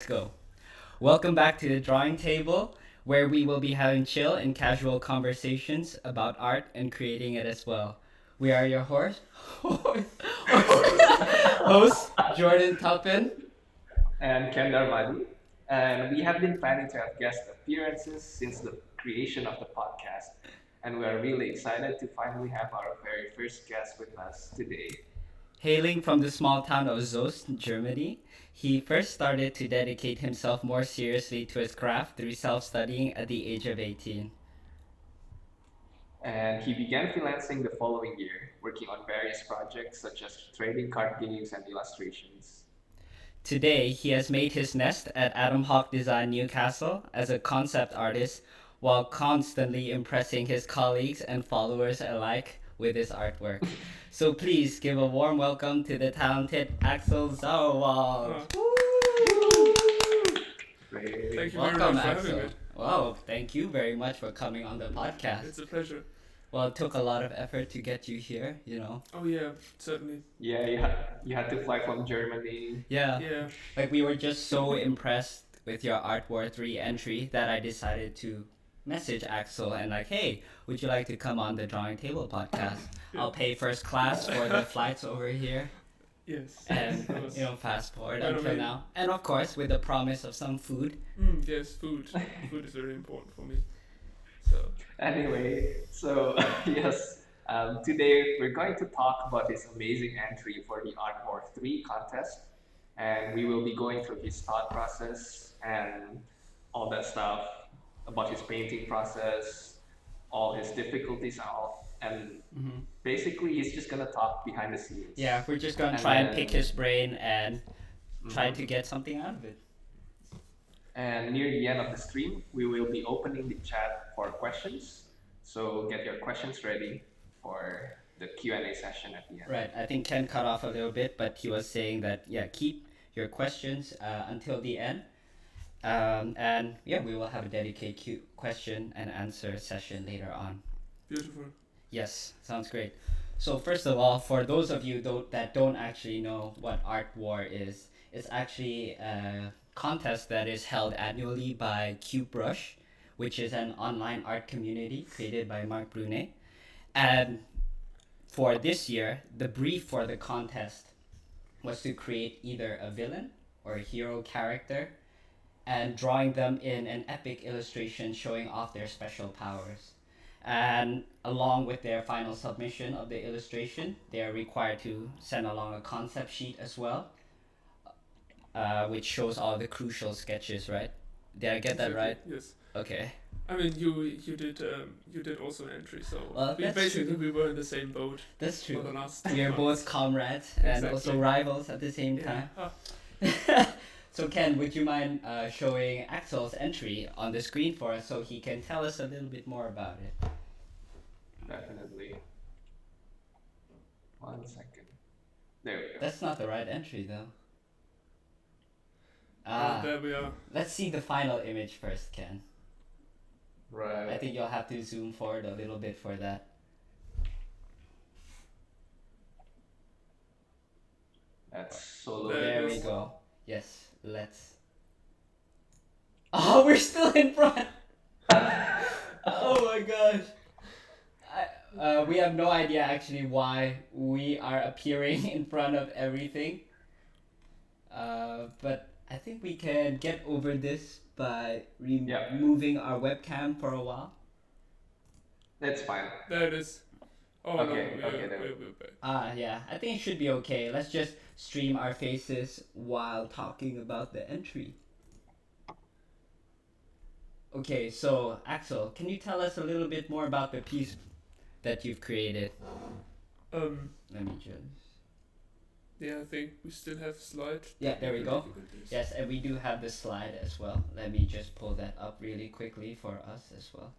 go. Welcome back to the drawing table, where we will be having chill and casual conversations about art and creating it as well. We are your host Jourdan Tuffan. And Darmadi. And we have been planning to have guest appearances since the creation of the podcast. And we are really excited to finally have our very first guest with us today. Hailing from the small town of Soest, Germany, he first started to dedicate himself more seriously to his craft through self studying at the age of 18. And he began freelancing the following year, working on various projects such as trading card games and illustrations. Today, he has made his nest at Adam Hawk Design Newcastle as a concept artist while constantly impressing his colleagues and followers alike with his artwork. So please give a warm welcome to the talented Axel Sauerwald. Thank you very Welcome, much for having Axel. me. Wow, thank you very much for coming on the podcast. It's a pleasure. Well, it took a lot of effort to get you here. Oh yeah, certainly. Yeah, you had to fly from Germany. Yeah. Yeah. Like we were just so impressed with your Art War 3 entry that I decided to message Axel and like, hey, would you like to come on the Drawing Table podcast? Yeah. I'll pay first class for the flights over here Yes. and That was- fast forward Right until away. now. And of course with the promise of some food. Yes, food. Food is very important for me. So Anyway, so yes, today we're going to talk about his amazing entry for the Art War 3 contest. And we will be going through his thought process and all that stuff about his painting process, all his difficulties, and all. And basically, he's just gonna talk behind the scenes. Yeah, we're just gonna And try and then- pick his brain and try Mhm. to get something out of it. And near the end of the stream, we will be opening the chat for questions. So get your questions ready for the Q&A session at the end. Right, I think Ken cut off a little bit, but he was saying that, yeah, keep your questions until the end. And yeah, we will have a dedicated question and answer session later on. beautiful. Yes, sounds great. So first of all, for those of you that don't actually know what Art War is, it's actually a contest that is held annually by CUBEBRUSH, which is an online art community created by Mark Brunet. And for this year, the brief for the contest was to create either a villain or a hero character and drawing them in an epic illustration showing off their special powers. And along with their final submission of the illustration, they are required to send along a concept sheet as well, which shows all the crucial sketches, right? Did I get that Exactly, right? Yes. Okay. I mean, you did also an entry, so Well, that's basically true. we were in the same boat That's for the true. last. We are both months. comrades and also Exactly. rivals at the same Yeah. time. So Ken, would you mind showing Axel's entry on the screen for us so he can tell us a little bit more about it? Definitely. 1 second. There we go. That's not the right entry though. There we are. Let's see the final image first, Ken. I Right. think you'll have to zoom forward a little bit for that. That's solo. There There it we is. go. Yes, let's. Oh, we're still in front. Oh my gosh. We have no idea actually why we are appearing in front of everything. But I think we can get over this by Yeah. removing our webcam for a while. That's fine. There it is. Oh Okay, no, okay, there. we're back. Yeah, I think it should be okay. Let's just stream our faces while talking about the entry. Okay, so Axel, can you tell us a little bit more about the piece that you've created? Let me just. Yeah, I think we still have slide. Yeah, there we go. difficulties. Yes, and we do have the slide as well. Let me just pull that up really quickly for us as well.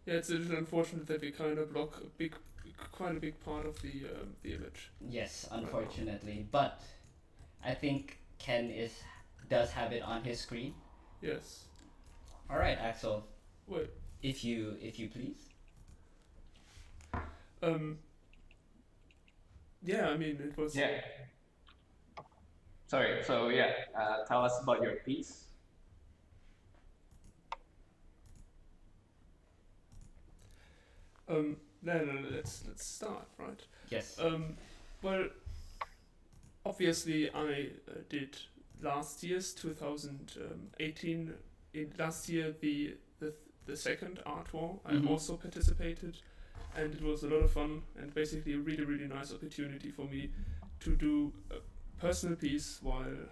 Yeah, it's a little unfortunate that we kind of block quite a big part of the image. Yes, unfortunately, but I think Ken does have it on his screen. Yes. All right, Axel, Wait. if you please. Yeah, I mean it was. Yeah. Sorry. So yeah, tell us about your piece. Then let's start, right? Yes. Well, obviously I did last year's 2018. In last year the second art war. I Mhm. also participated, and it was a lot of fun and basically a really nice opportunity for me to do a personal piece while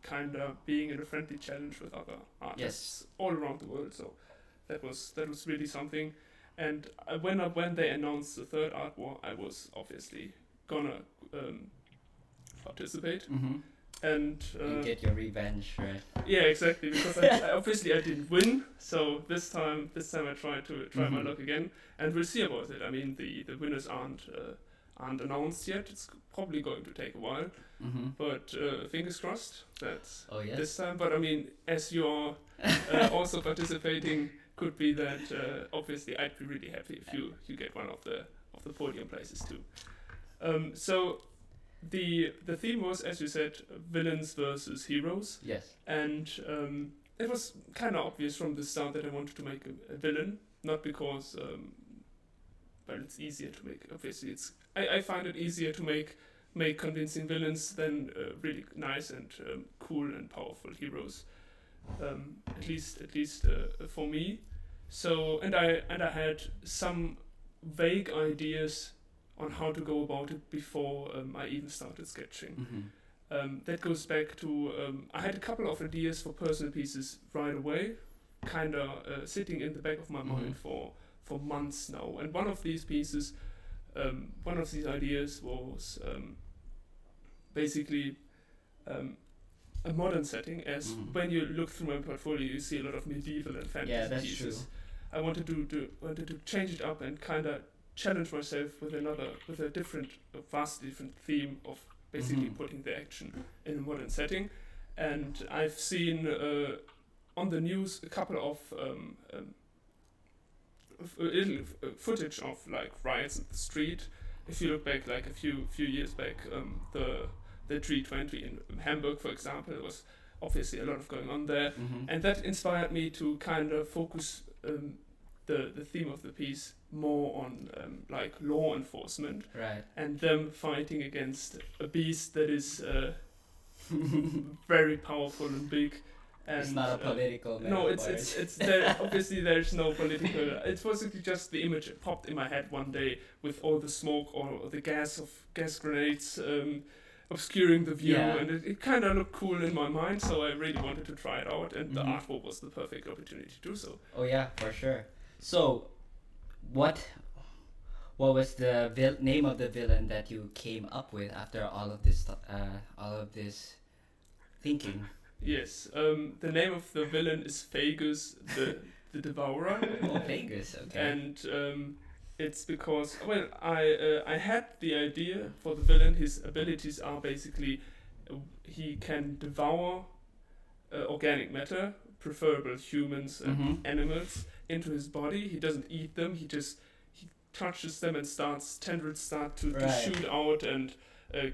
kinda being in a friendly challenge with other artists all around the world. So that was really something. And when they announced the third art war, I was obviously gonna participate. Mm-hmm. And You get your revenge, right? yeah, exactly. Because I obviously I didn't win, so this time I try my Mhm. luck again, and we'll see about it. I mean, the winners aren't announced yet. It's probably going to take a while, Mm-hmm. but fingers crossed that Oh yes. this time. But I mean, as you're also participating, could be that obviously I'd be really happy if you get one of the podium places too. So the theme was, as you said, villains versus heroes, Yes. and it was kind of obvious from the start that I wanted to make a villain, not because well, it's easier to make. Obviously, I find it easier to make convincing villains than really nice and cool and powerful heroes. At least for me. So and I had some vague ideas on how to go about it before I even started sketching. Mm-hmm. That goes back to I had a couple of ideas for personal pieces right away, kind of sitting in the back of my mind for months now. And one of these pieces, one of these ideas was basically a modern setting. As when you look through my portfolio, you see a lot of medieval and fantasy Yeah, that's pieces. true. I wanted to change it up and kind of challenge myself with a different, vastly different theme of basically Mhm. putting the action in a modern setting. And I've seen on the news a couple of little footage of like riots in the street. If you look back like a few years back, the 320 in Hamburg, for example, there was obviously a lot of going on there. Mm-hmm. And that inspired me to kind of focus the theme of the piece more on like law enforcement Right. and them fighting against a beast that is very powerful and big. And It's not a political no, metaphor. it's there. Obviously, there's no political. It's basically just the image that popped in my head one day with all the smoke or the gas grenades obscuring the view, Yeah. and it kind of looked cool in my mind. So I really wanted to try it out, and the Mhm. artwork was the perfect opportunity to do so. Oh yeah, for sure. So, what was the name of the villain that you came up with after all of this thinking? Yes, the name of the villain is Fagus, the Devourer. Oh, Vegas. Okay. And it's because I had the idea for the villain. His abilities are basically he can devour organic matter, preferable humans and Mhm. animals, into his body. He doesn't eat them. He touches them and tendrils start to Right. shoot out and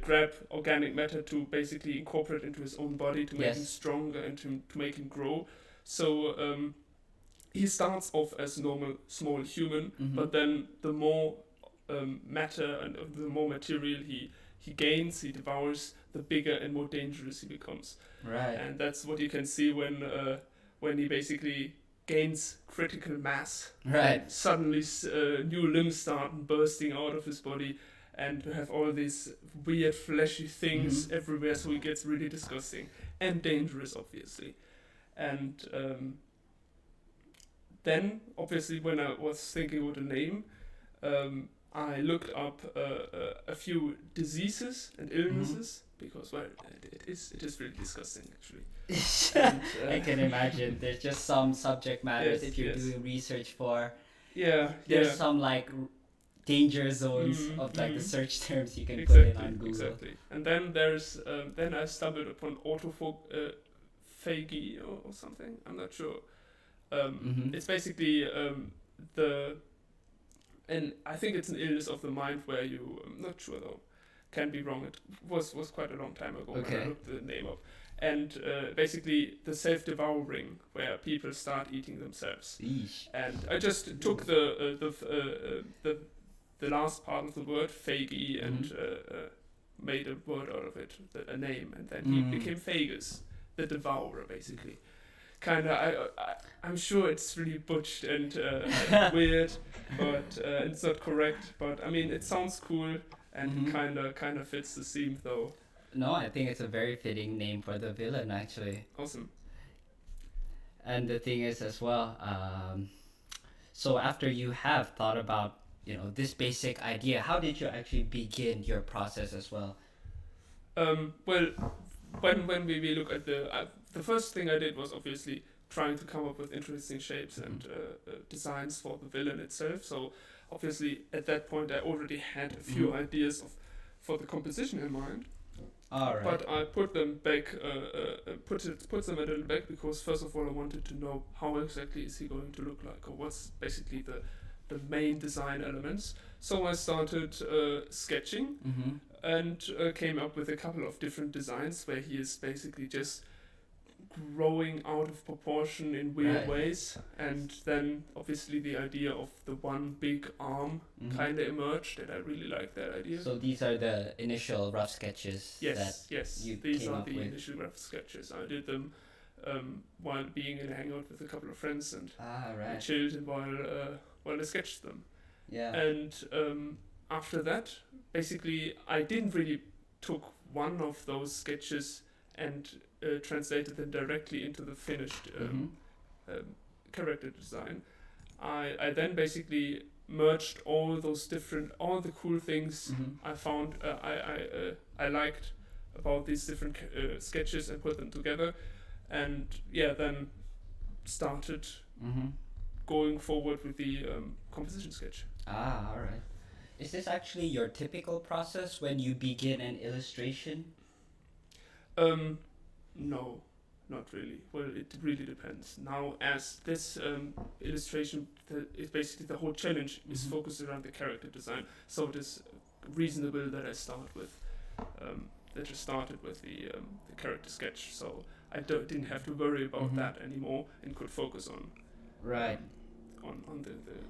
grab organic matter to basically incorporate into his own body to make Yes. him stronger and to make him grow. So he starts off as a normal small human, Mhm. but then the more matter and the more material he gains, he devours, the bigger and more dangerous he becomes. Right. And that's what you can see when he basically gains critical mass. Right. Suddenly, new limbs start bursting out of his body, and you have all these weird fleshy things Mhm. everywhere. So he gets really disgusting and dangerous, obviously. And then, obviously, when I was thinking about a name, I looked up a few diseases and illnesses because, well, it is really disgusting, actually. And, I can imagine. There's just some subject matters Yes, if you're yes. doing research for. Yeah, There's yeah. some like danger zones Mhm, of like the mhm. search terms you can Exactly, put in on Google. exactly. And then there's then I stumbled upon autophagy or something. I'm not sure. Mhm. It's basically and I think it's an illness of the mind where you, I'm not sure though, can be wrong. It was quite a long time ago when Okay. I looked the name up. And basically the self-devouring, where people start eating themselves. Eesh. And I just took the last part of the word fagi and made a word out of it, a name, and then he became Fagus, the devourer, basically. Kinda, I'm sure it's really butched and weird, but it's not correct. But I mean, it sounds cool and kinda fits the theme, though. No, I think it's a very fitting name for the villain, actually. Awesome. And the thing is as well, so after you have thought about, this basic idea, how did you actually begin your process as well? Well, when we look at the first thing I did was obviously trying to come up with interesting shapes and designs for the villain itself. So obviously at that point I already had a few ideas for the composition in mind. All right. But I put them back, put them a little back, because first of all I wanted to know how exactly is he going to look like, or what's basically the main design elements. So I started sketching and came up with a couple of different designs where he is basically just growing out of proportion in weird ways, and then obviously the idea of the one big arm kind of emerged, and I really like that idea. So these are the initial rough sketches. Yes, you these came are up the with. initial rough sketches. I did them while being in a hangout with a couple of friends, and I Right. chilled while I sketched them. Yeah. And after that, basically, I didn't really took one of those sketches and translated them directly into the finished character design. I then basically merged all the cool things I found I liked about these different sketches and put them together, and then started going forward with the composition sketch. All right. Is this actually your typical process when you begin an illustration? No, not really. Well, it really depends. Now, as this illustration is basically the whole challenge is focused around the character design, so it is reasonable that I started with the character sketch. So I didn't have to worry about that anymore and could focus on the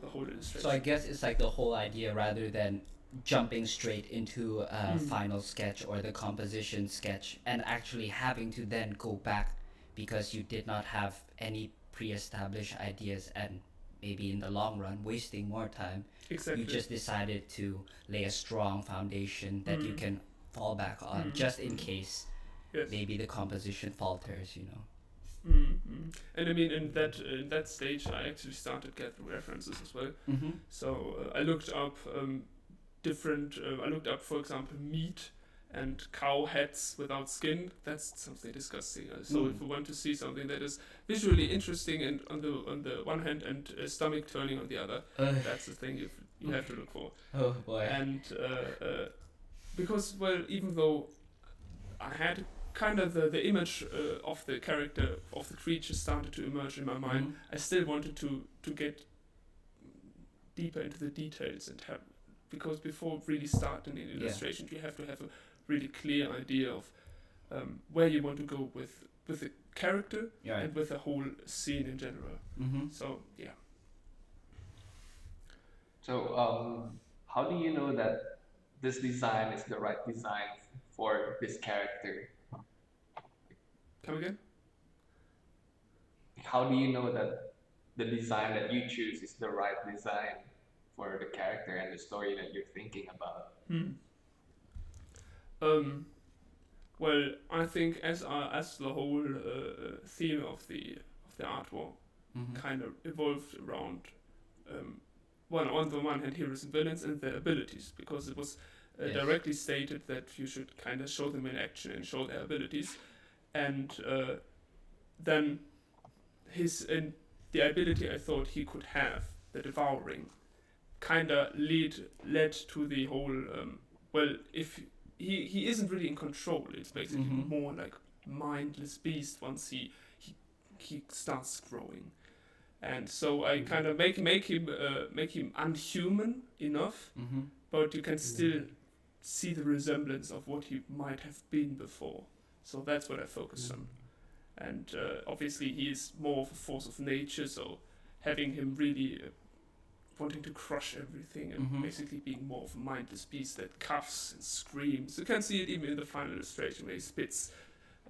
whole illustration. So I guess it's like the whole idea, rather than jumping straight into a final sketch or the composition sketch and actually having to then go back because you did not have any pre-established ideas, and maybe in the long run wasting more time. Exactly. You just decided to lay a strong foundation that you can fall back on just in case maybe the composition falters, And I mean, in that stage, I actually started gathering references as well. So I looked up I looked up, for example, meat and cow heads without skin. That's something disgusting. So if you want to see something that is visually interesting and on the one hand and stomach turning on the other, that's the thing you have to look for. Oh boy. And because, well, even though I had kind of the image of the character, of the creature started to emerge in my mind, I still wanted to get deeper into the details and have, because before really starting an illustration, you have to have a really clear idea of where you want to go with the character and with the whole scene in general. So yeah. So how do you know that this design is the right design for this character? Come again? How do you know that the design that you choose is the right design for the character and the story that you're thinking about? Well, I think as the whole theme of the art war kind of evolved around on the one hand, heroes and villains and their abilities, because it was directly stated that you should kind of show them in action and show their abilities, and then the ability I thought he could have, the devouring, kind of led to the whole. If he isn't really in control, it's basically more like mindless beast once he starts growing, and so I kind of make him unhuman enough, but you can still see the resemblance of what he might have been before. So that's what I focus on. And obviously he is more of a force of nature, so having him really wanting to crush everything and basically being more of a mindless beast that cuffs and screams. You can see it even in the final illustration where he spits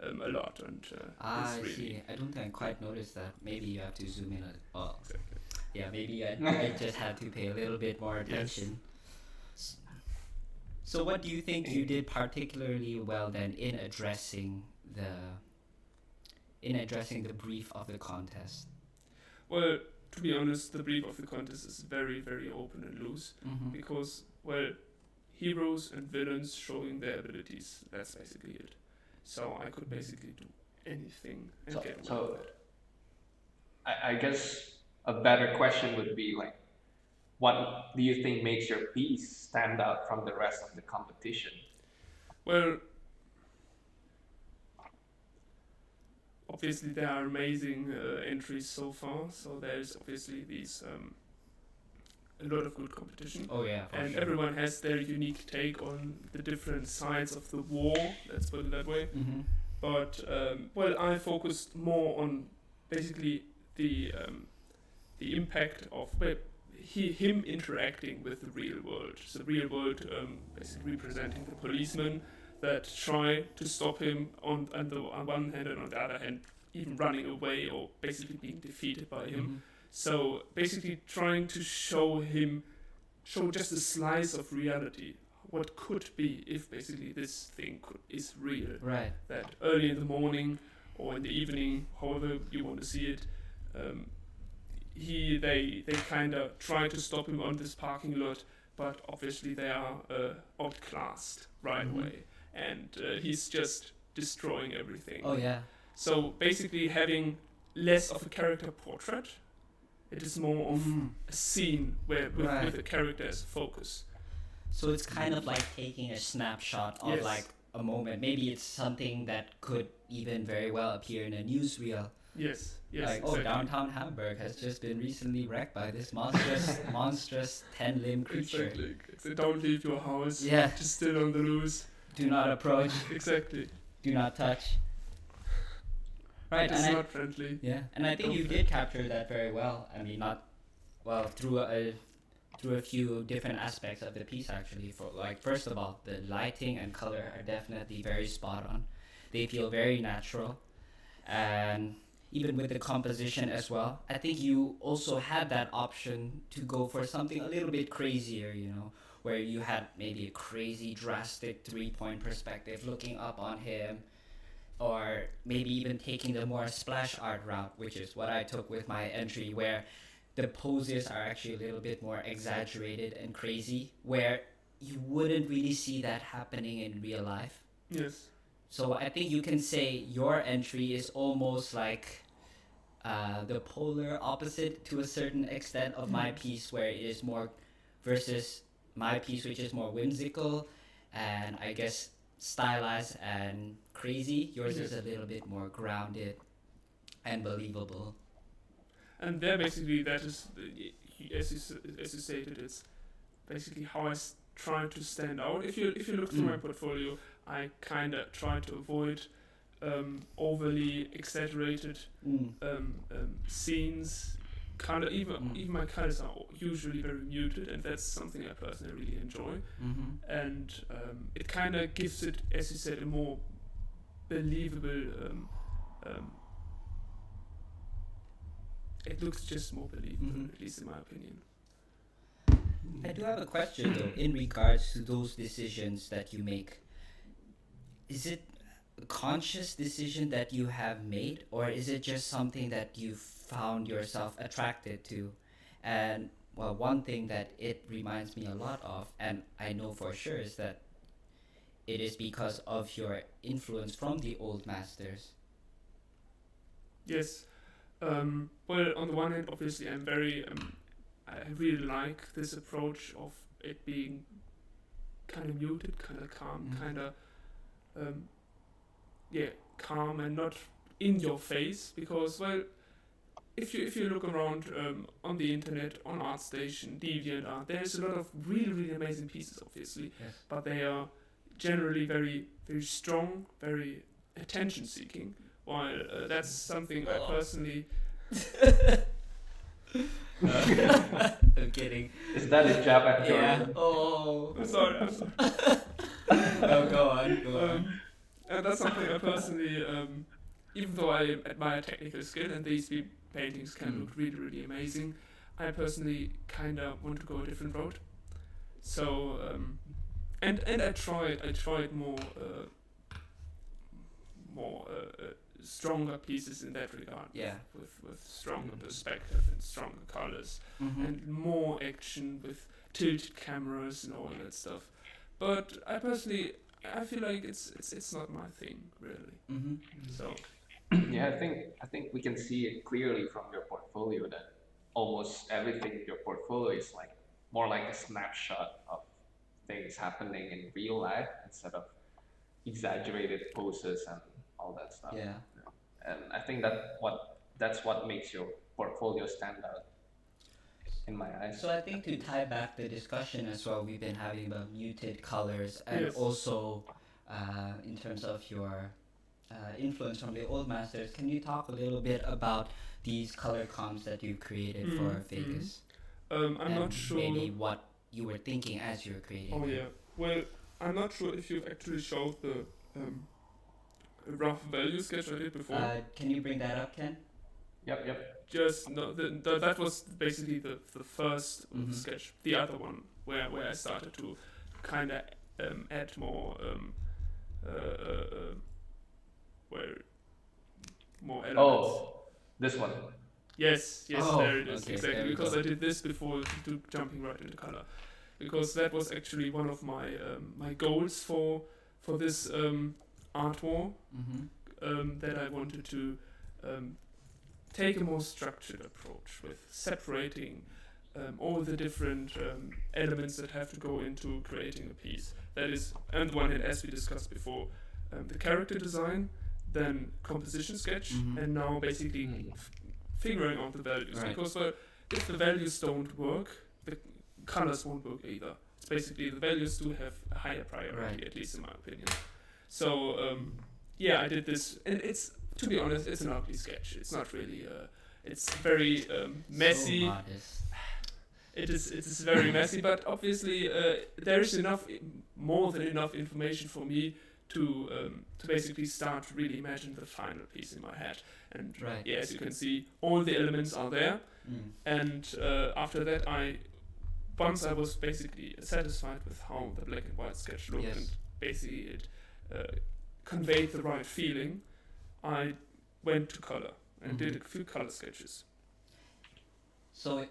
a lot. And I really see. I don't think I quite noticed that. Maybe you have to zoom in. Oh, exactly. yeah, maybe I just had to pay a little bit more attention. Yes. So what do you think you did particularly well then in addressing the brief of the contest? Well, to be honest, the brief of the contest is very, very open and loose because, well, heroes and villains showing their abilities, that's basically it. So I could basically do anything and get away with it. I guess a better question would be like, what do you think makes your piece stand out from the rest of the competition? Well, obviously there are amazing entries so far, so there's obviously these a lot of good competition. Oh yeah, for and sure. Everyone has their unique take on the different sides of the war, let's put it that way. But well, I focused more on basically the impact of him interacting with the real world. So the real world basically representing the policemen that try to stop him on one hand, and on the other hand even running away or basically being defeated by him. So basically trying to show just a slice of reality, what could be if basically this thing is real. Right. That early in the morning or in the evening, however you want to see it, they kind of try to stop him on this parking lot, but obviously they are outclassed right away, and he's just destroying everything. Oh yeah. So basically having less of a character portrait, it is more of a scene with the character as focus. So it's kind of like taking a snapshot of like a moment. Maybe it's something that could even very well appear in a newsreel. Yes, Like, exactly. downtown Hamburg has just been recently wrecked by this monstrous 10-limb creature. Exactly. Don't leave your house. Yeah. Just still on the loose. Do not approach. Exactly. Do not touch. Right, It's not friendly. Yeah, and I think you did capture that very well. I mean, through a few different aspects of the piece actually. For like, first of all, the lighting and color are definitely very spot on. They feel very natural, and even with the composition as well. I think you also had that option to go for something a little bit crazier, where you had maybe a crazy drastic 3-point perspective looking up on him, or maybe even taking the more splash art route, which is what I took with my entry, where the poses are actually a little bit more exaggerated and crazy, where you wouldn't really see that happening in real life. Yes. So I think you can say your entry is almost like the polar opposite to a certain extent of my piece, where it is more versus my piece, which is more whimsical and I guess stylized and crazy. Yours is a little bit more grounded and believable. And there basically that is, as you stated, it's basically how I try to stand out. If you look through my portfolio, I kind of try to avoid overly exaggerated scenes. Kind of even my colors are usually very muted, and that's something I personally really enjoy. And it kind of gives it, as you said, a more believable. It looks just more believable, at least in my opinion. I do have a question though, in regards to those decisions that you make. Is it a conscious decision that you have made, or is it just something that you found yourself attracted to? And well, one thing that it reminds me a lot of, and I know for sure, is that it is because of your influence from the old masters. Yes. Well, on the one hand, obviously, I really like this approach of it being kind of muted, kind of calm, kind of, calm and not in your face, because, well, if you look around on the internet, on ArtStation, DeviantArt, there's a lot of really, really amazing pieces, obviously, but they are generally very, very strong, very attention-seeking, while that's something I personally... I'm kidding. Is that a jab at Yeah. Jourdan? Oh. I'm sorry. No, go on. And that's something I personally, even though I admire technical skill and these paintings can look really, really amazing, I personally kind of want to go a different road. So, and I tried more stronger pieces in that regard. Yeah. With stronger perspective and stronger colors and more action with tilted cameras and all that stuff. But I feel like it's not my thing really. So Yeah, I think we can see it clearly from your portfolio that almost everything in your portfolio is like more like a snapshot of things happening in real life instead of exaggerated poses and all that stuff. Yeah. And I think that's what makes your portfolio stand out in my eyes. So I think to tie back the discussion as well, we've been having about muted colors and Yes. also in terms of your influence from the old masters. Can you talk a little bit about these color comps that you created for Vegas? I'm and not sure. maybe what you were thinking as you were creating. Oh them. yeah. Well, I'm not sure if you've actually showed the rough value sketch I did before. Can you bring that up, Ken? Yep. Just no, that was basically the first sketch. The other one where I started to kind of add more more elements. Oh, this one. Yes, Oh, there it is, okay, exactly. there we Because go. I did this before jumping right into color, because that was actually one of my my goals for this art war, that I wanted to take a more structured approach with separating all the different elements that have to go into creating a piece. That is, on the one hand, as we discussed before, the character design, then composition sketch, and now basically figuring out the values. Right. Because if the values don't work, the colors won't work either. It's basically the values do have a higher priority, Right. at least in my opinion. So yeah, I did this, and it's, to be honest, it's an ugly sketch. It's not really. It's very messy. So modest. It is very messy, but obviously there is more than enough information for me to basically start to really imagine the final piece in my head. And Right. yeah, as you can see, all the elements are there. And after that, once I was basically satisfied with how the black and white sketch looked, Yes. and basically it conveyed the right feeling, I went to color and did a few color sketches. So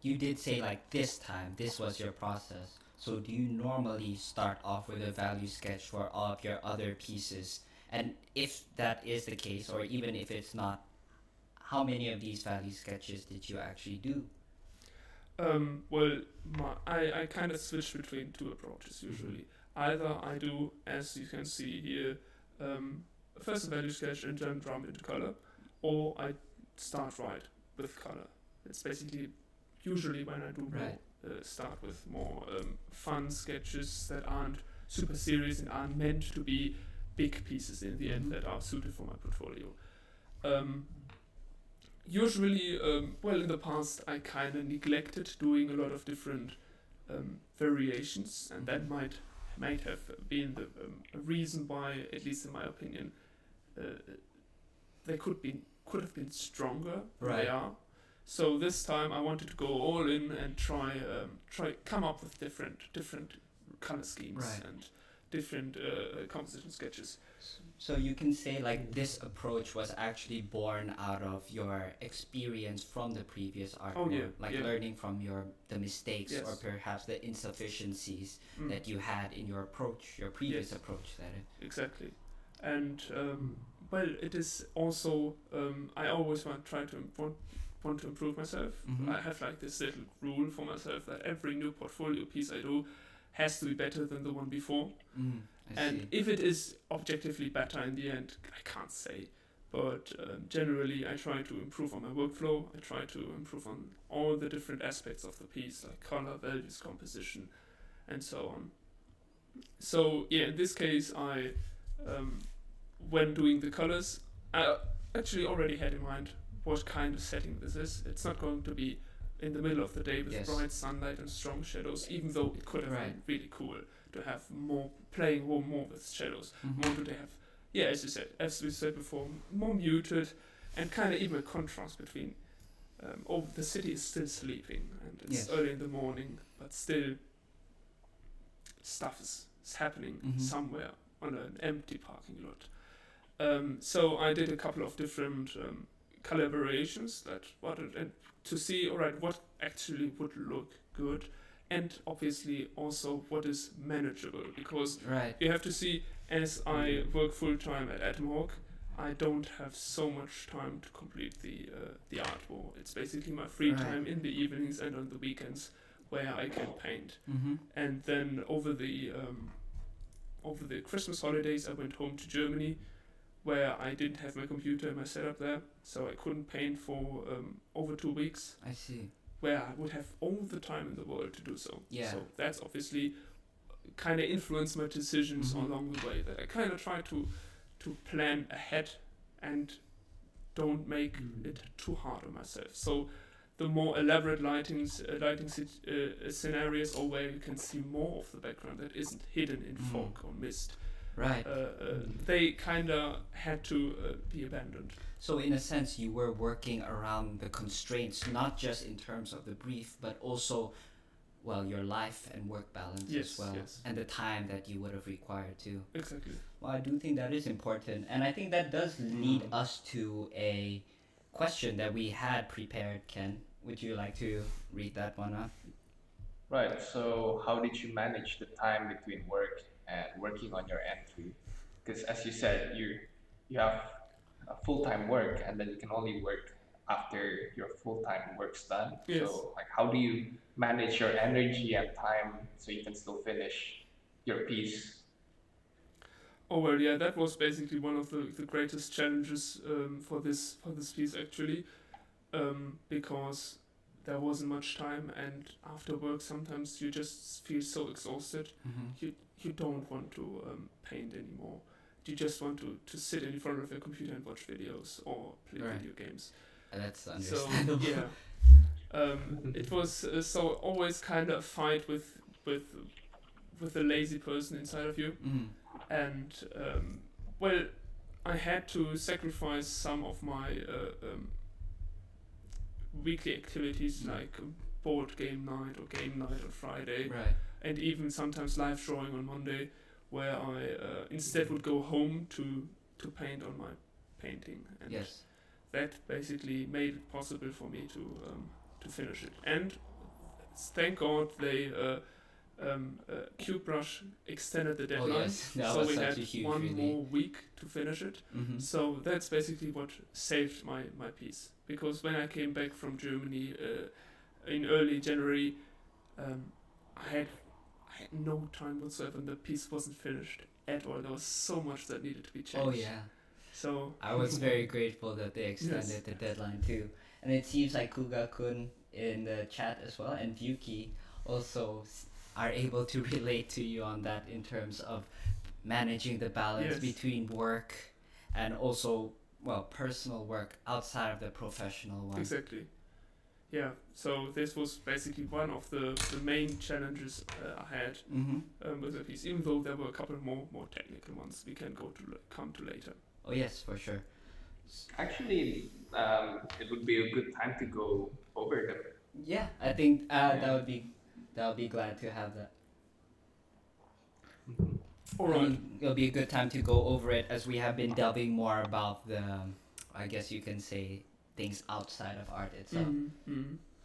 you did say like this time, this was your process. So do you normally start off with a value sketch for all of your other pieces? And if that is the case, or even if it's not, how many of these value sketches did you actually do? Well, I kind of switch between two approaches usually. Either I do, as you can see here, first a value sketch and then jump into color, or I start right with color. It's basically usually when I do Right. start with more fun sketches that aren't super serious and aren't meant to be big pieces in the end that are suited for my portfolio. Usually, well, in the past I kind of neglected doing a lot of different variations, and that might have been the a reason why, at least in my opinion, they could have been stronger than Right. they are. So this time I wanted to go all in and try come up with different color schemes Right. and different composition sketches. So you can say like this approach was actually born out of your experience from the previous art Oh, work, yeah, like yeah. learning from the mistakes or Yes. perhaps the insufficiencies Mm. that you had in your approach, your previous Yes. approach. That is. Exactly, and well, it is also I always want to improve myself. I have like this little rule for myself that every new portfolio piece I do has to be better than the one before. I And see. if it is objectively better in the end, I can't say. But generally, I try to improve on my workflow. I try to improve on all the different aspects of the piece, like color, values, composition, and so on. So yeah, in this case, I, when doing the colors, I actually already had in mind what kind of setting this is. It's not going to be in the middle of the day with Yes. bright sunlight and strong shadows, even though it could have Right. been really cool to have playing more with shadows. More to have, yeah, as we said before, more muted, and kind of even a contrast between, the city is still sleeping and it's Yes. early in the morning, but still stuff is happening somewhere on an empty parking lot. So I did a couple of different collaborations and to see, all right, what actually would look good, and obviously also what is manageable, because Right. you have to see, as I work full time at Atomhawk, I don't have so much time to complete the art wall. It's basically my free Right. time in the evenings and on the weekends where I can paint. Mm-hmm. And then over the Christmas holidays, I went home to Germany, where I didn't have my computer and my setup there, so I couldn't paint for over 2 weeks, I see. where I would have all the time in the world to do so. Yeah. So that's obviously kind of influenced my decisions along the way, that I kind of try to plan ahead and don't make it too hard on myself. So the more elaborate lighting scenarios, or where you can see more of the background that isn't hidden in fog or mist, Right. they kind of had to be abandoned. So in a sense, you were working around the constraints, not just in terms of the brief, but also, well, your life and work balance as well, and the time that you would have required too. Exactly. Well, I do think that is important, and I think that does lead us to a question that we had prepared. Ken, would you like to read that one up? Right. So how did you manage the time between work and working on your entry? Because as you said, you have a full-time work, and then you can only work after your full-time work's done. Yes. So like, how do you manage your energy and time so you can still finish your piece? Oh well, yeah, that was basically one of the greatest challenges for this piece actually, because there wasn't much time, and after work sometimes you just feel so exhausted. You don't want to paint anymore. You just want to sit in front of your computer and watch videos or play video games. That's So understandable. yeah, it was so always kind of a fight with the lazy person inside of you. And well, I had to sacrifice some of my weekly activities, like board game night or game night on Friday, Right. and even sometimes live drawing on Monday, where I instead would go home to paint on my painting, and Yes. that basically made it possible for me to finish it. And thank God they CUBEBRUSH extended the deadline, yes. That so was we such had a huge one relief. more week to finish it. So that's basically what saved my piece, because when I came back from Germany in early January, I had no time whatsoever, and the piece wasn't finished at all. There was so much that needed to be changed. Oh yeah. So I was very grateful that they extended the deadline too. And it seems like Kuga-kun in the chat as well, and Vyuki also are able to relate to you on that in terms of managing the balance between work and also, well, personal work outside of the professional one. Exactly. Yeah, so this was basically one of the main challenges I had with the piece, even though there were a couple more technical ones we can come to later. Oh yes, for sure. Actually, it would be a good time to go over them. Yeah, I think that would be glad to have that. All right. It'll be a good time to go over it, as we have been delving more about the, I guess you can say, things outside of art itself.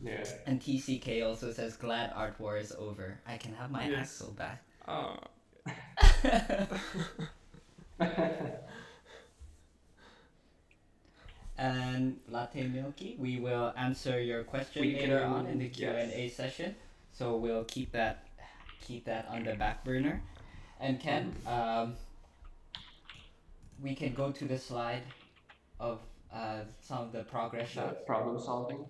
Yeah. And TCK also says, glad art war is over. I can have my Axel back. And Latte Milky, we will answer your question later on in the Q&A session. So we'll keep that on the back burner. And Ken, we can go to the slide of some of the progress shots? Problem solving.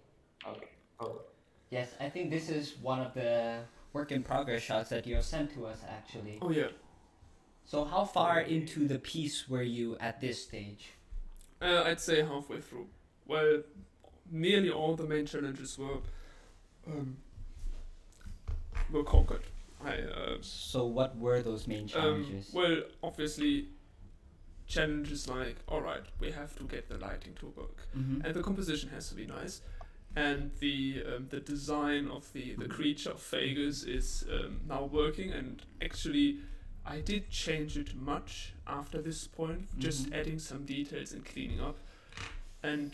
Okay. Oh. Yes, I think this is one of the work in progress shots that you have sent to us actually. Oh yeah. So how far into the piece were you at this stage? I'd say halfway through. Well, nearly all the main challenges were conquered. So what were those main challenges? Well, obviously, challenges like, alright, we have to get the lighting to work, and the composition has to be nice, and the design of the creature of Vegas is now working, and actually I did change it much after this point, just adding some details and cleaning up, and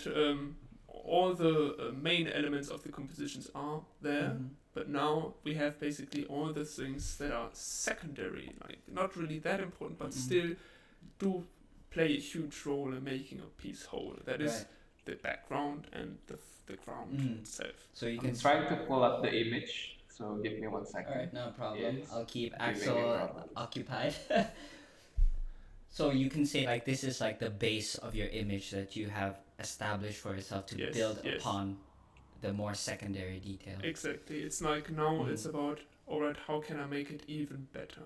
all the main elements of the compositions are there, but now we have basically all the things that are secondary, like not really that important, but still do play a huge role in making a piece whole. That is the background and the ground itself. So you can I'm trying to pull up the image, so give me 1 second. Alright, no problem. Yes. I'll keep Giving you Axel problems. occupied. So you can say like this is like the base of your image that you have established for yourself to Yes, build yes. upon the more secondary details. Exactly. It's like now it's about, alright, how can I make it even better?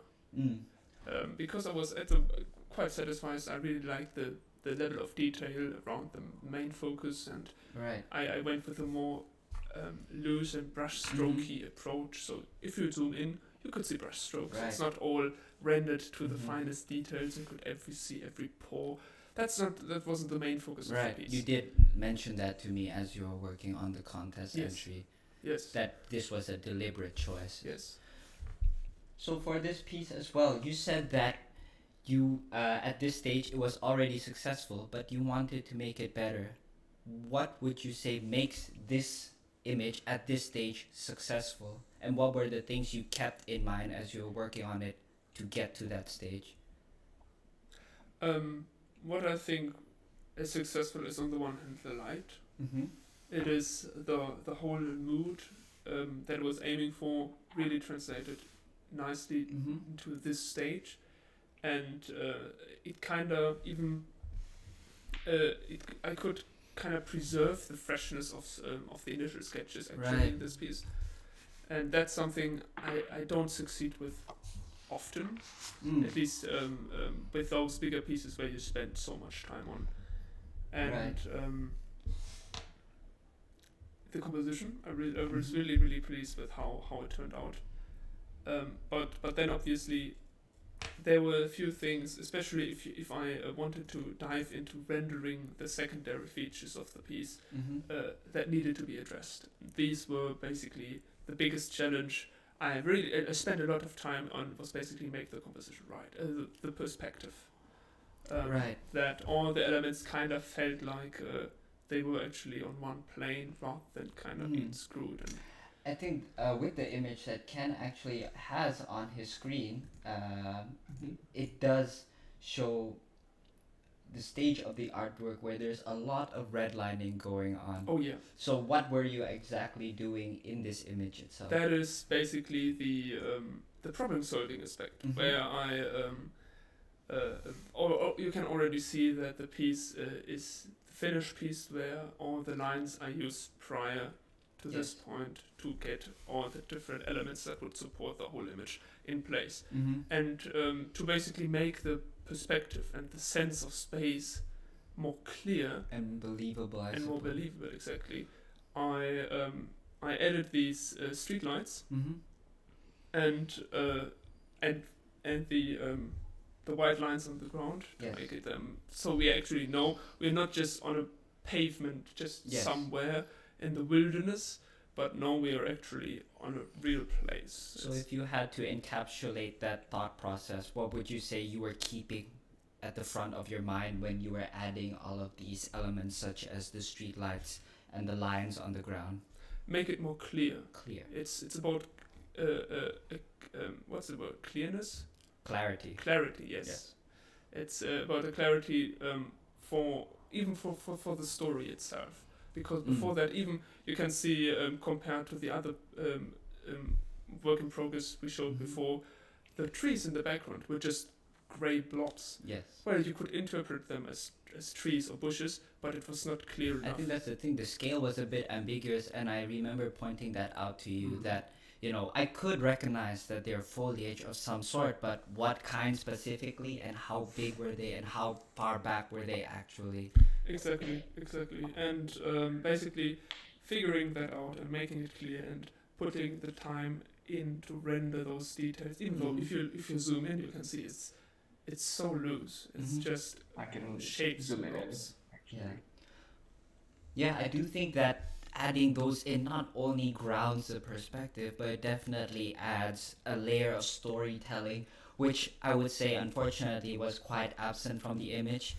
Because I was quite satisfied. I really liked the level of detail around the main focus, and Right. I went with a more loose and brush strokey approach. So if you zoom in, you could see brush strokes. It's Right. not all rendered to the finest details. You could see every pore. That wasn't the main focus of Right. the piece. You did mention that to me as you were working on the contest Yes. entry, Yes. that this was a deliberate choice. Yes. So for this piece as well, you said that you at this stage it was already successful, but you wanted to make it better. What would you say makes this image at this stage successful? And what were the things you kept in mind as you were working on it to get to that stage? What I think is successful is on the one hand the light. It is the whole mood that I was aiming for really translated nicely into this stage, and it kind of even I could kind of preserve the freshness of the initial sketches actually in this piece, and that's something I don't succeed with often, at least with those bigger pieces where you spend so much time on, and the composition I was really pleased with how it turned out, but then obviously there were a few things, especially if I wanted to dive into rendering the secondary features of the piece that needed to be addressed. These were basically the biggest challenge I spent a lot of time on, was basically make the composition right, the perspective. That all the elements kind of felt like they were actually on one plane rather than kind of being screwed. And I think with the image that Ken actually has on his screen, it does show the stage of the artwork where there's a lot of redlining going on. oh yeah, So what were you exactly doing in this image itself? that is basically the problem solving aspect, where I you can already see that the piece is the finished piece where all the lines I used prior to this point to get all the different elements that would support the whole image in place, and to basically make the perspective and the sense of space more clear and believable, I and more suppose. believable. Exactly, I added these street lights and the white lines on the ground to Yes. make it so we actually know we're not just on a pavement just somewhere in the wilderness, but no, we are actually on a real place. So if you had to encapsulate that thought process, what would you say you were keeping at the front of your mind when you were adding all of these elements such as the street lights and the lines on the ground? Make it more clear. It's about what's the word? Clearness? Clarity. Clarity, yes. It's about the clarity for the story itself. Because before that, even you can see compared to the other work in progress we showed before, the trees in the background were just gray blobs. Yes. Well, you could interpret them as trees or bushes, but it was not clear enough. I think that's the thing. The scale was a bit ambiguous, and I remember pointing that out to you that, I could recognize that they're foliage of some sort, but what kind specifically, and how big were they, and how far back were they actually? Exactly. And basically figuring that out and making it clear and putting the time in to render those details. Even though if you zoom in, you can see it's so loose. It's just I can shapes zoom and in. blobs. Yeah, I do think that adding those in not only grounds the perspective, but it definitely adds a layer of storytelling, which I would say unfortunately was quite absent from the image.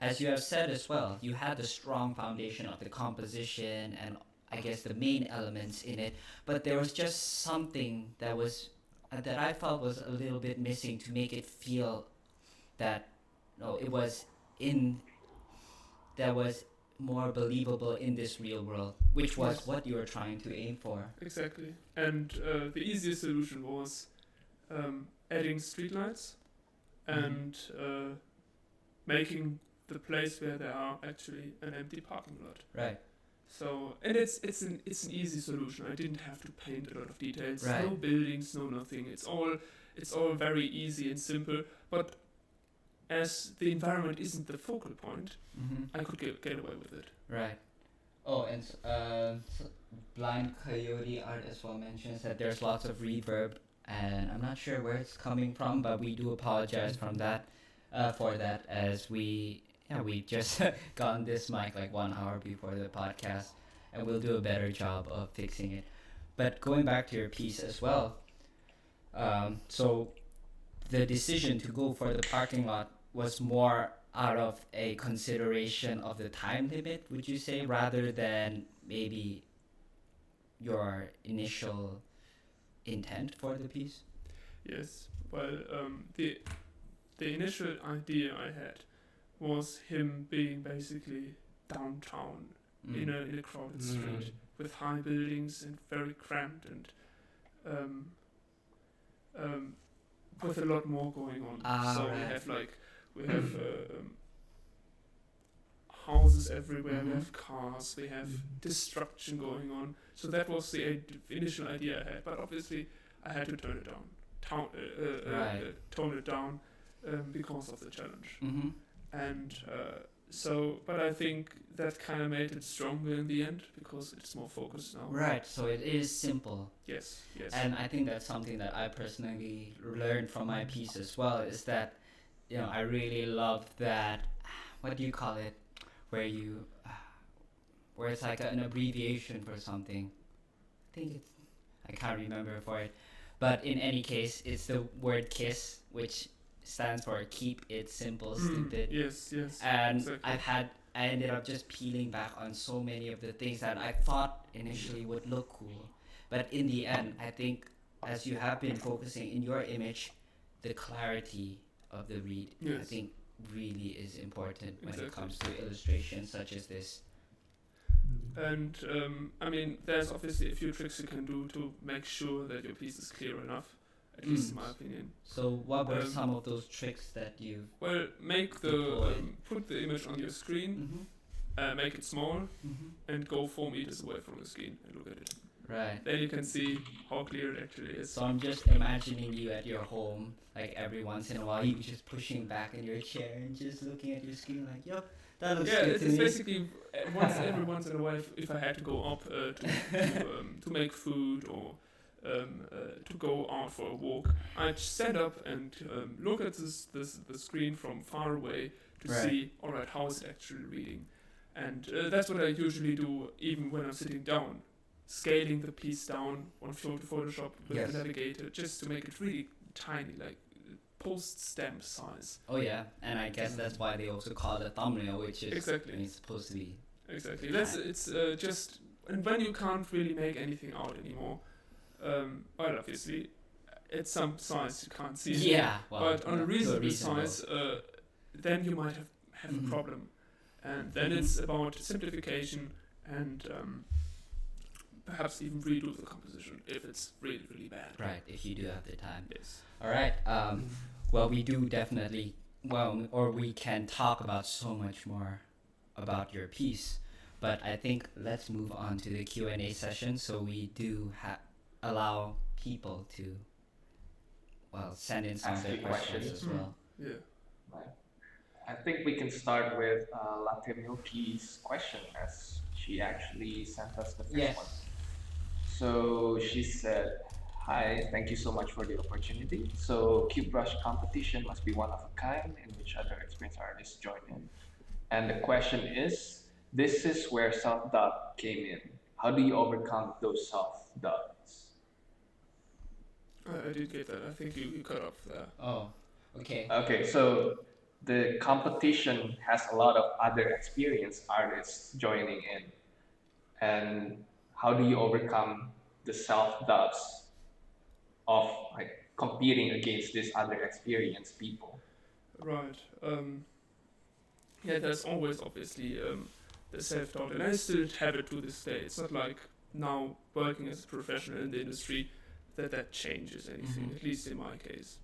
As you have said as well, you had the strong foundation of the composition and I guess the main elements in it, but there was just something that I felt was a little bit missing to make it feel that it was more believable in this real world, which was what you were trying to aim for. Exactly. And the easiest solution was adding streetlights and making the place where there are actually an empty parking lot. Right. So, and it's an easy solution. I didn't have to paint a lot of details. Right. No buildings, no nothing. It's all very easy and simple. But as the environment isn't the focal point, I could get away with it. Right. Oh, and Blind Coyote Art as well mentions that there's lots of reverb, and I'm not sure where it's coming from, but we do apologize for that, as we just gotten this mic like 1 hour before the podcast, and we'll do a better job of fixing it. But going back to your piece as well, so the decision to go for the parking lot was more out of a consideration of the time limit, would you say, rather than maybe your initial intent for the piece? Yes. Well, the initial idea I had was him being basically downtown in a crowded street with high buildings and very cramped and with a lot more going on. So right. we have houses everywhere, we have cars, we have destruction going on. So that was the initial idea I had, but obviously I had to turn it down, tone it down because of the challenge. And but I think that kind of made it stronger in the end because it's more focused now. Right, so it is simple. Yes. And I think that's something that I personally learned from my piece as well, is that, I really love that, what do you call it, where it's like an abbreviation for something. I can't remember for it. But in any case, it's the word KISS, which stands for keep it simple, stupid. Yes. And exactly. I ended up just peeling back on so many of the things that I thought initially would look cool. But in the end, I think as you have been focusing in your image, the clarity of the read, I think really is important when it comes to illustrations such as this. And there's obviously a few tricks you can do to make sure that your piece is clear enough, at least in my opinion. So what were some of those tricks that you... Well, put the image on your screen, make it small, and go 4 meters away from the screen and look at it. Right. Then you can see how clear it actually is. So I'm just imagining you at your home, like every once in a while, you just pushing back in your chair and just looking at your screen like, yep, that looks good to me. It's basically every once in a while, if I had to go up to make food or to go out for a walk, I'd stand up and look at the screen from far away to see, all right, how is it actually reading? And that's what I usually do even when I'm sitting down, scaling the piece down on Photoshop with the navigator just to make it really tiny, like post-stamp size. Oh yeah, and I guess that's why they also call it a thumbnail, which is exactly supposed to be. Exactly. It's just, and when you can't really make anything out anymore, well, obviously, at some size you can't see it. Yeah, well, but on a reasonable size, then you might have a problem, and then it's about simplification and perhaps even redo the composition if it's really, really bad. Right, if you do have the time. Yes. All right. well, we do definitely, well, or we can talk about so much more about your piece. But I think let's move on to the Q&A session, so we do allow people to, well, send in some of Ask their you questions questions. as well. Yeah. Right. I think we can start with Latte Milky's question, as she actually sent us the first Yes. one. So she said, "Hi, thank you so much for the opportunity. So CUBEBRUSH competition must be one of a kind in which other experienced artists join in. And the question is, this is where self-doubt came in. How do you overcome those self-doubts?" I did get that. I think you cut off there. Oh, okay. Okay, so the competition has a lot of other experienced artists joining in. And how do you overcome the self-doubts of like competing against these other experienced people? Right. Yeah, there's always obviously the self-doubt, and I still have it to this day. It's not like now working as a professional in the industry that changes anything, at least in my case.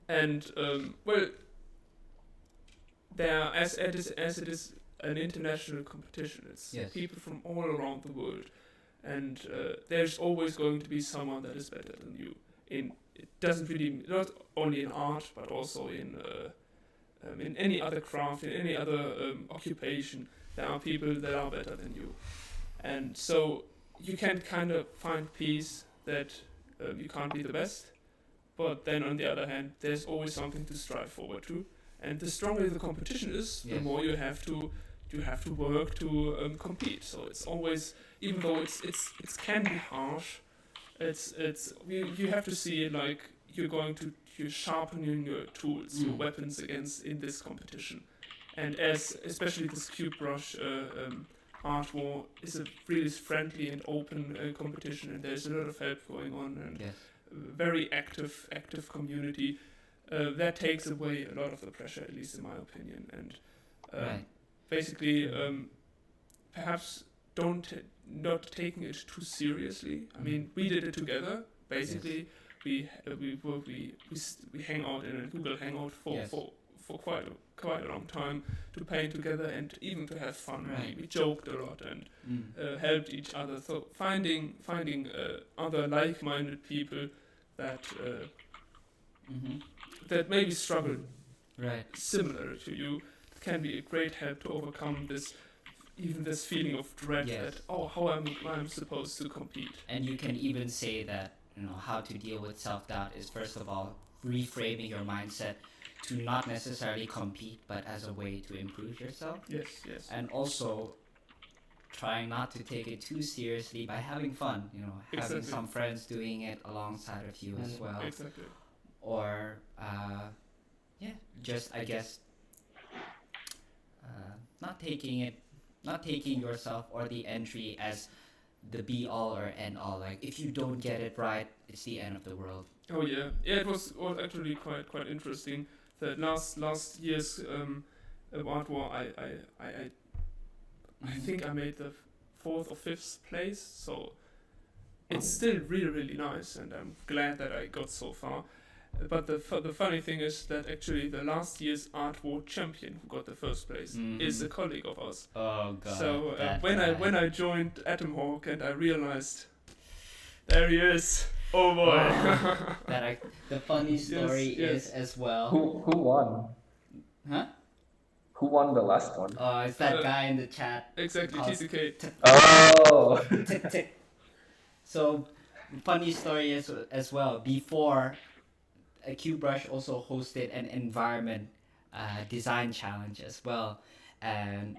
And well, there as it is an international competition. It's Yes. people from all around the world, and there's always going to be someone that is better than you. It doesn't really, not only in art but also in any other craft, in any other occupation. There are people that are better than you, and so you can kind of find peace that you can't be the best, but then on the other hand, there's always something to strive forward to. And the stronger the competition is, the Yes. more you have to work to compete. So it's always, even though it can be harsh, you have to see it like you're sharpening your tools, your weapons in this competition. And especially this CUBEBRUSH art war is a really friendly and open competition, and there's a lot of help going on, and Yes. very active community. That takes away a lot of the pressure, at least in my opinion. And Right. basically, perhaps not taking it too seriously. I mean, we did it together. Basically, we hang out in a Google Hangout for quite a long time to paint together and even to have fun. Right. We joked a lot and helped each other. So finding other like-minded people that that maybe struggle Right. similar to you can be a great help to overcome this feeling of dread Yes. that how I'm supposed to compete. And you can even say that, how to deal with self-doubt is, first of all, reframing your mindset to not necessarily compete, but as a way to improve yourself. Yes. And also trying not to take it too seriously by having fun, having Exactly. some friends doing it alongside of you as well. Exactly. Or, just, I guess, not taking yourself or the entry as the be all or end all. Like, if you don't get it right, it's the end of the world. Oh yeah. It was actually quite interesting. That last year's art war, I think I made the 4th or 5th place. So it's still really nice, and I'm glad that I got so far. But the funny thing is that actually the last year's art war champion who got the 1st place is a colleague of ours. Oh god. So that when guy. I joined Atom Hawk and I realized, there he is. Oh boy. The funny story yes. is as well. Who won? Huh? Who won the last one? Oh, it's that guy in the chat. Exactly, called TCK. Oh! Tick tick. So, funny story is as well. Before, CUBEBRUSH also hosted an environment design challenge as well, and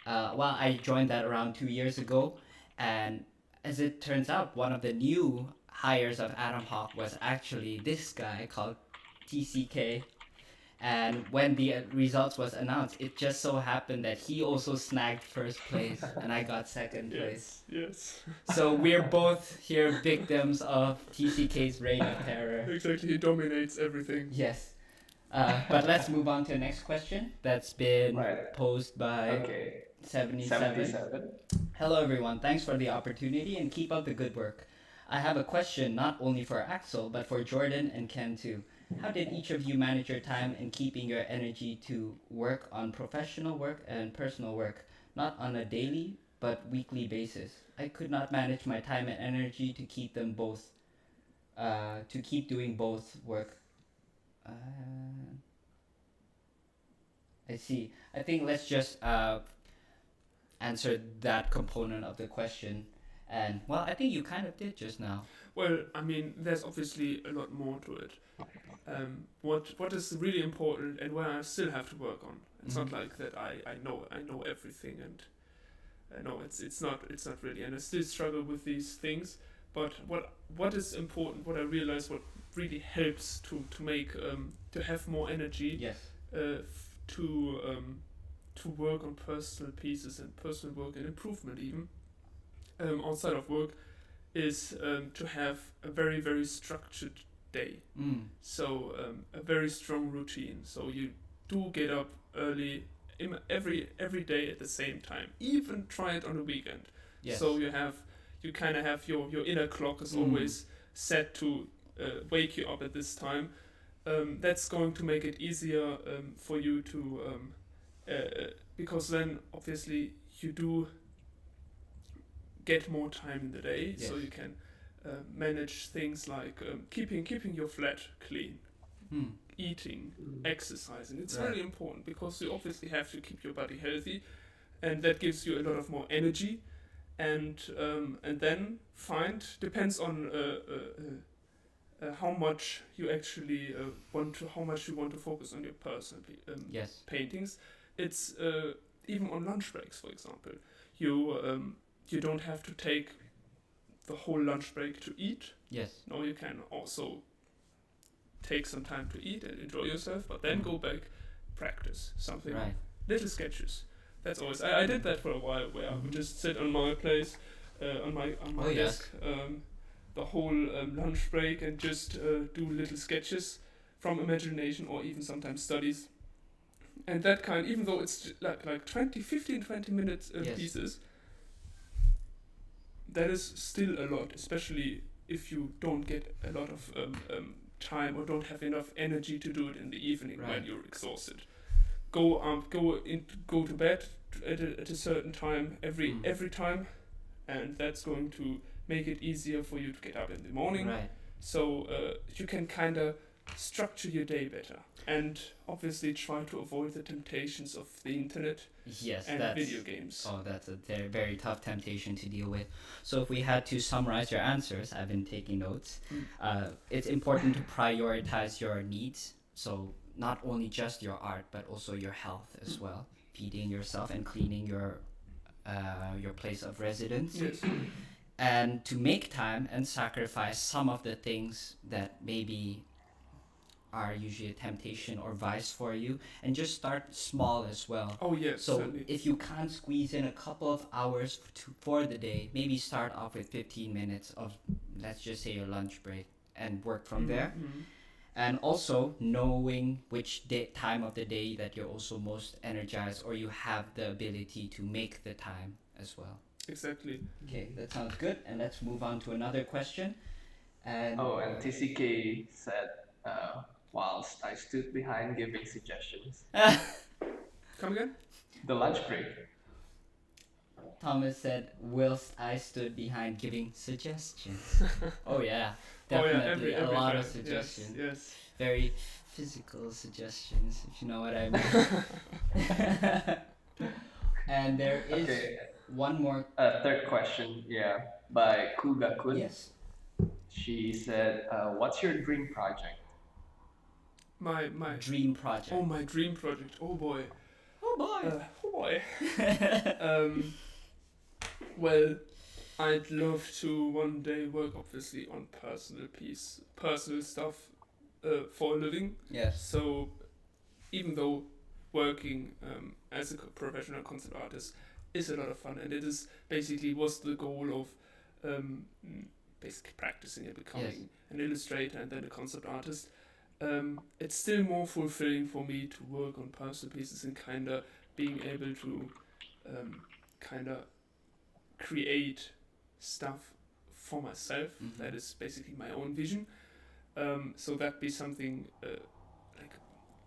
I joined that around 2 years ago, and as it turns out, one of the new hires of Atom Hawk was actually this guy called TCK. And when the results was announced, it just so happened that he also snagged 1st place and I got 2nd place. Yes. So we're both here victims of TCK's reign of terror. Exactly, he dominates everything. Yes. But let's move on to the next question that's been Right. posed by Okay. 77. Hello everyone, thanks for the opportunity and keep up the good work. I have a question not only for Axel but for Jourdan and Ken too. How did each of you manage your time and keeping your energy to work on professional work and personal work, not on a daily but weekly basis? I could not manage my time and energy to keep them both, to keep doing both work. Uh, I see. I think let's just answer that component of the question. And well, I think you kind of did just now. Well, I mean, there's obviously a lot more to it. What is really important and where I still have to work on. It's not like that I know everything, and no, it's not really, and I still struggle with these things. But what is important, what I realize, what really helps to make to have more energy, Yes. To work on personal pieces and personal work and improvement even outside of work, is to have a very, very structured day. So a very strong routine. So you do get up early every day at the same time. Even try it on a weekend. Yes. So you kind of have your inner clock is always set to wake you up at this time. That's going to make it easier for you to because then obviously you do get more time in the day, Yes. so you can manage things like keeping your flat clean, eating, exercising. It's Right. very important because you obviously have to keep your body healthy, and that gives you a lot of more energy. And then depends on how much you actually how much you want to focus on your personal Yes. paintings. It's even on lunch breaks, for example. You don't have to take the whole lunch break to eat. Yes. No, you can also take some time to eat and enjoy yourself, but then go back, practice something. Right. Little sketches. That's always. I did that for a while, where I would just sit on my place, on my Oh, yes. desk, the whole lunch break, and just do little sketches from imagination, or even sometimes studies. And that kind, even though it's like 15-20 minutes Yes. pieces, that is still a lot, especially if you don't get a lot of time or don't have enough energy to do it in the evening Right. when you're exhausted. Go to bed at a certain time every time, and that's going to make it easier for you to get up in the morning. Right. So you can kind of structure your day better, and obviously try to avoid the temptations of the internet Yes. and That's. video games. Oh, that's a very, very tough temptation to deal with. So if we had to summarize your answers, I've been taking notes. It's important to prioritize your needs. So not only just your art, but also your health as well. Feeding yourself and cleaning your place of residence. Yes. And to make time and sacrifice some of the things that maybe are usually a temptation or vice for you, and just start small as well. Oh yes. So certainly. if you can't squeeze in a couple of hours for the day, maybe start off with 15 minutes of, let's just say, your lunch break, and work from there. Mhm. And also knowing which time of the day that you're also most energized, or you have the ability to make the time as well. Exactly. Okay, that sounds good. And let's move on to another question. And Oh, and TCK said, whilst I stood behind giving suggestions. Come again? The lunch break. Thomas said, whilst I stood behind giving suggestions. Oh yeah, definitely a lot of time. suggestions. Yes. Very physical suggestions, if you know what I mean. And there is Okay, one more. third question, yeah, by Kuga-kun. Yes. She said, what's your dream project? My Dream project. oh, my dream project. Oh boy. Oh boy. Oh boy. Well, I'd love to one day work obviously on personal stuff for a living. Yes. So even though working as a professional concept artist is a lot of fun, and it is basically was the goal of basically practicing and becoming an illustrator and then a concept artist. It's still more fulfilling for me to work on personal pieces and kind of being able to kind of create stuff for myself. Mhm. That is basically my own vision. So that'd be something like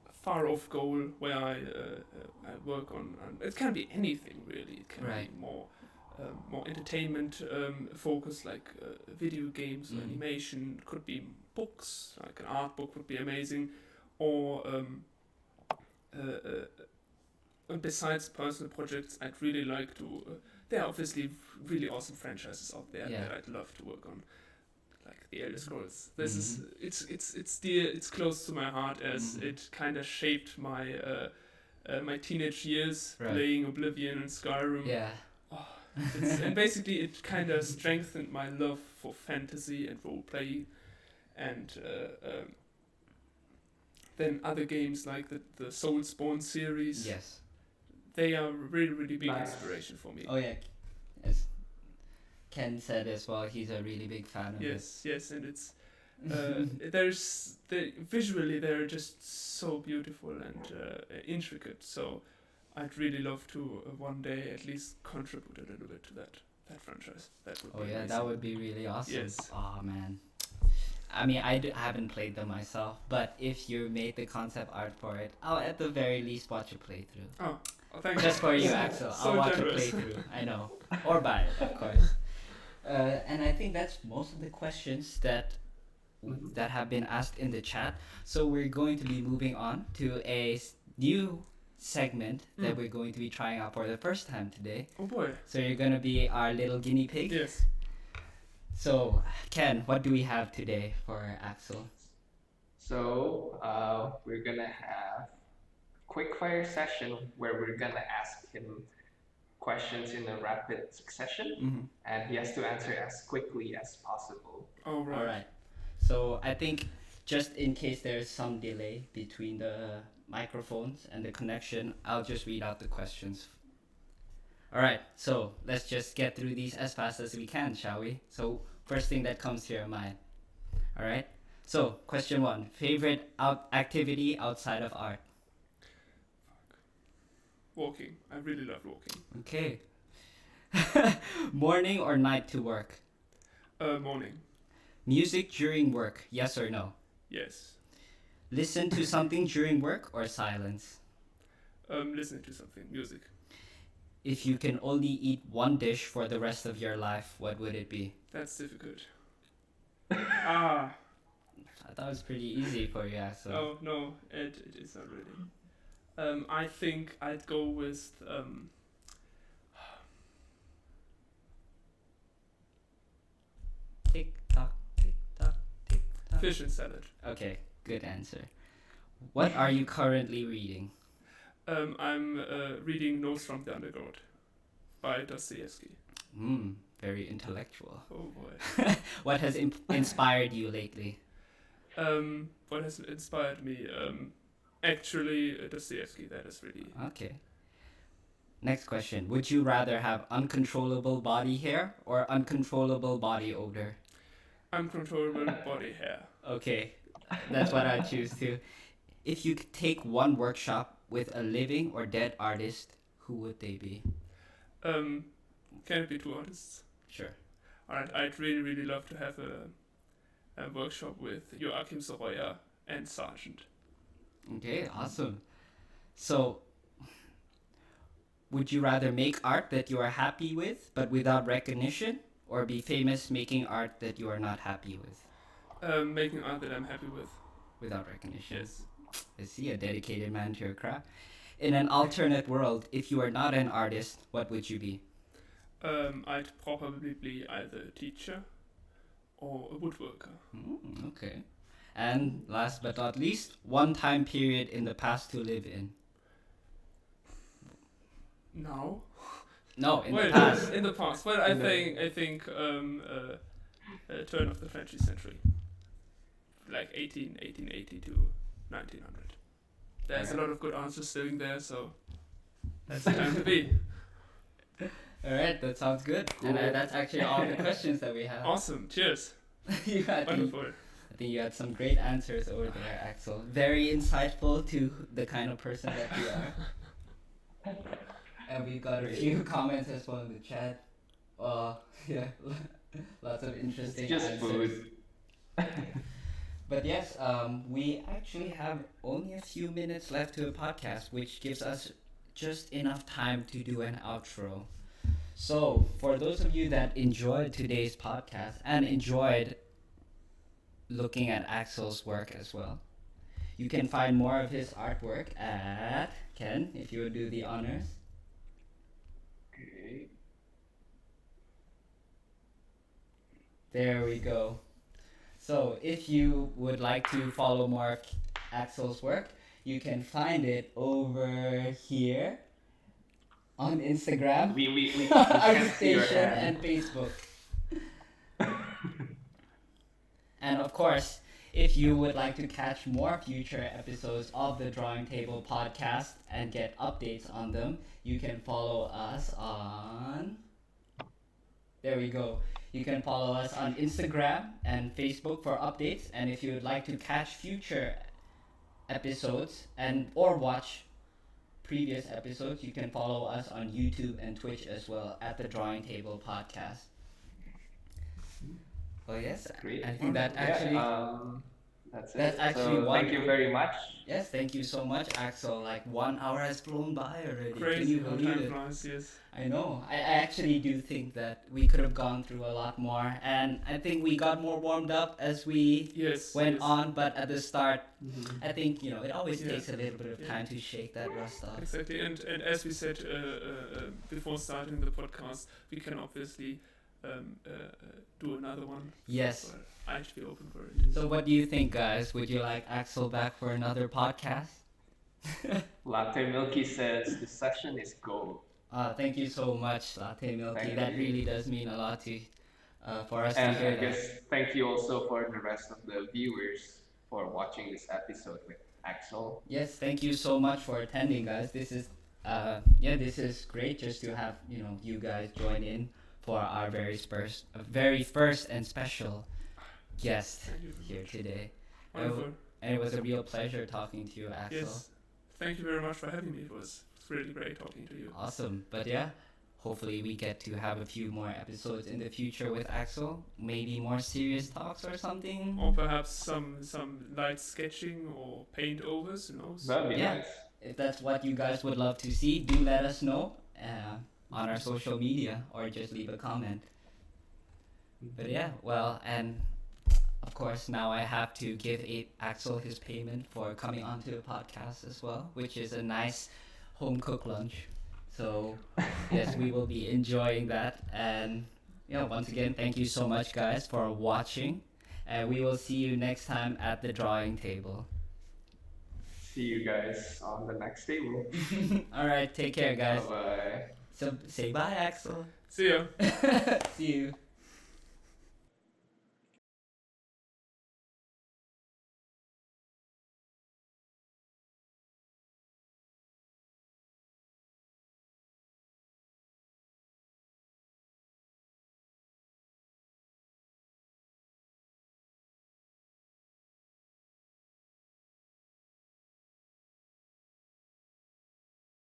a far off goal where I work on. It can be anything really. It can Right. be more entertainment focused, like video games or animation. It could be books, like an art book would be amazing, or besides personal projects, I'd really like to. There are obviously really awesome franchises out there that I'd love to work on, like the Elder Scrolls. This is it's dear. It's close to my heart as it kind of shaped my my teenage years playing Oblivion and Skyrim. Yeah. And basically it kind of strengthened my love for fantasy and role playing, and then other games like the Soulspawn series. Yes. They are really big inspiration for me. Oh yeah, as Ken said as well, he's a really big fan of it. Yes, and it's visually they're just so beautiful and intricate. So I'd really love to one day at least contribute a little bit to that franchise. That would be amazing. That would be really awesome. Yes. Oh man. I mean, I haven't played them myself, but if you made the concept art for it, I'll at the very least watch a playthrough. Oh, thank you. Just for you, Axel. So I'll watch generous. a playthrough. I know. Or buy it, of course. And I think that's most of the questions that have been asked in the chat. So we're going to be moving on to a new segment that we're going to be trying out for the first time today. Oh boy. So you're going to be our little guinea pig. Yes. So, Ken, what do we have today for Axel? So we're gonna have Quickfire Session where we're gonna ask him questions in a rapid succession, and he has to answer as quickly as possible. All right. All right. So I think just in case there's some delay between the microphones and the connection, I'll just read out the questions. All right. So let's just get through these as fast as we can, shall we? So first thing that comes to your mind. All right. So question 1: favorite activity outside of art? Walking. I really love walking. Okay. Morning or night to work? Morning. Music during work, yes or no? Yes. Listen to something during work or silence? Listening to something. Music. If you can only eat one dish for the rest of your life, what would it be? That's difficult. I thought it was pretty easy for you, Axel. Oh no, it is not really. I think I'd go with Tick tock, tick tock, tick tock. fish and salad. Okay, good answer. What are you currently reading? I'm reading Notes from the Underground by Dostoyevsky. Very intellectual. Oh boy. What has inspired you lately? What has inspired me? Actually, Dostoyevsky. That is really. Okay. Next question. Would you rather have uncontrollable body hair or uncontrollable body odor? Uncontrollable body hair. Okay, that's what I choose too. If you could take one workshop with a living or dead artist, who would they be? Can it be two artists? Sure. Alright, I'd really love to have a workshop with Joachim Soroya and Sargent. Okay, awesome. So, would you rather make art that you are happy with but without recognition, or be famous making art that you are not happy with? Making art that I'm happy with. Without recognition. Yes. I see, a dedicated man to your craft. In an alternate world, if you are not an artist, what would you be? I'd probably be either a teacher or a woodworker. Okay. And last but not least, one time period in the past to live in. Now? No, in the past. In the past. Well, I think turn of the 20th century, like 1880 to 1900. There's a lot of good answers sitting there, so that's the time to be. All right, that sounds good. And that's actually all the questions that we have. Awesome. Cheers. Wonderful. I think you had some great answers over there, Axel. Very insightful to the kind of person that you are. And we've got a few comments as well in the chat. Yeah, lots of interesting it's just answers. food. But yes, we actually have only a few minutes left to the podcast, which gives us just enough time to do an outro. So, for those of you that enjoyed today's podcast and enjoyed looking at Axel's work as well, you can find more of his artwork at Ken, if you would do the honors. Okay. There we go. So, if you would like to follow more of Axel's work, you can find it over here on Instagram, We can't see your ArtStation, hand. and Facebook. And of course, if you would like to catch more future episodes of the Drawing Table podcast and get updates on them, you can follow us on. There we go. You can follow us on Instagram and Facebook for updates. And if you would like to catch future episodes and or watch previous episodes, you can follow us on YouTube and Twitch as well at the Drawing Table podcast. Oh yes, Great. I think that Yeah, actually that's that's it. actually So thank you very much. yes, thank you so much, Axel. Like 1 hour has flown by already. Can Crazy you how believe time it? flies, yes. I know. I actually do think that we could have gone through a lot more, and I think we got more warmed up as we Yes. went yes. on. But at the start, Mhm. I think it always Yeah. takes a little bit of Yeah. time to shake that rust off. Exactly, and as we said before starting the podcast, we can obviously do another one. Yes. But I should be open for it. So what do you think, guys? Would you like Axel back for another podcast? Latte Milky says the session is gold. Thank you so much, Latte Milky. Thank That you. really does mean a lot to for us And to hear I that. guess thank you also for the rest of the viewers for watching this episode with Axel. Yes, thank you so much for attending, guys. This is this is great just to have you guys join in for our very first and special guest Thank you very here much. today. Wonderful. And it was a real pleasure talking to you, Axel. Yes. Thank you very much for having me. It was really great talking to you. Awesome. But yeah, hopefully we get to have a few more episodes in the future with Axel. Maybe more serious talks or something. Or perhaps some light sketching or paint overs, who knows? That'd be Yeah. nice. If that's what you guys would love to see, do let us know on our social media or just leave a comment. But yeah, well, and of course now I have to give Axel his payment for coming onto the podcast as well, which is a nice home cooked lunch. So yes, we will be enjoying that. And once again, thank you so much, guys, for watching. And we will see you next time at the drawing table. See you guys on the next table. All right, take care, guys. Bye bye. So say bye, Axel. See ya. See you.